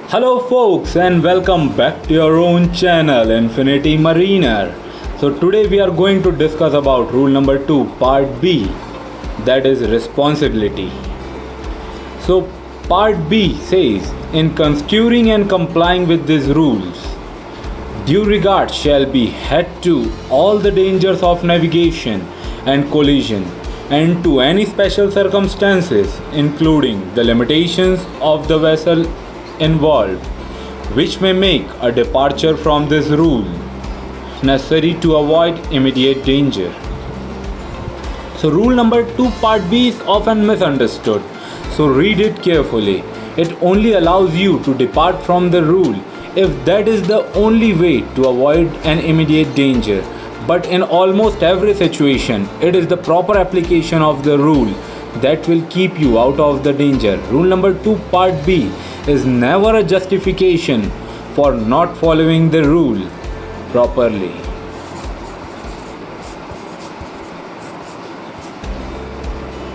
Hello folks and welcome back to your own channel Infinity Mariner. So today we are going to discuss about rule number 2 part B, that is responsibility. So part B says, in construing and complying with these rules, due regard shall be had to all the dangers of navigation and collision and to any special circumstances including the limitations of the vessel involved, which may make a departure from this rule necessary to avoid immediate danger. So rule number 2 part B is often misunderstood, so read it carefully. It only allows you to depart from the rule if that is the only way to avoid an immediate danger, but in almost every situation it is the proper application of the rule that will keep you out of the danger. Rule number 2 part B is never a justification for not following the rule properly.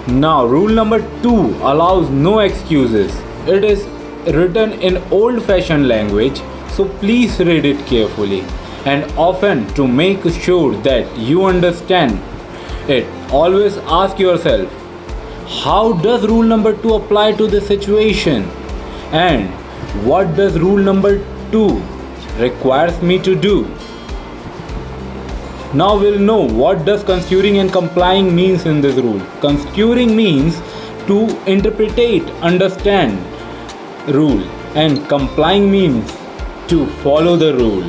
Now rule number 2 allows no excuses. It is written in old fashioned language, so please read it carefully and often to make sure that you understand it. Always ask yourself, how does rule number 2 apply to this situation? And what does rule number 2 requires me to do? Now we'll know what does construing and complying means in this rule. Construing means to interpret, understand rule, and complying means to follow the rule.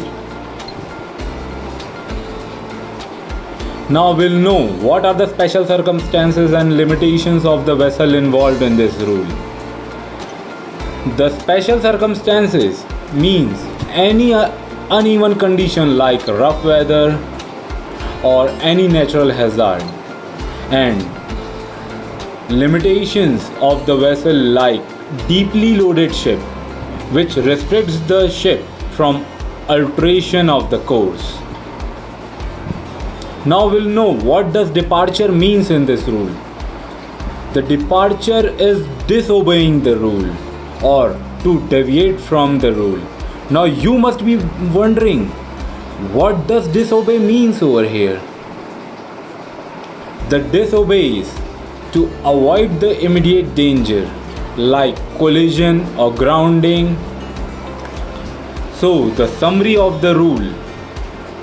Now we'll know what are the special circumstances and limitations of the vessel involved in this rule. The special circumstances means any uneven condition like rough weather or any natural hazard, and limitations of the vessel like deeply loaded ship, which restricts the ship from alteration of the course. Now we'll know what does departure means in this rule. The departure is disobeying the rule or to deviate from the rule. Now you must be wondering, what does disobey means over here? The disobey is to avoid the immediate danger like collision or grounding. So the summary of the rule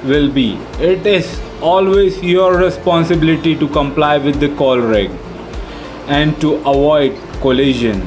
will be, it is always your responsibility to comply with the call rig and to avoid collision.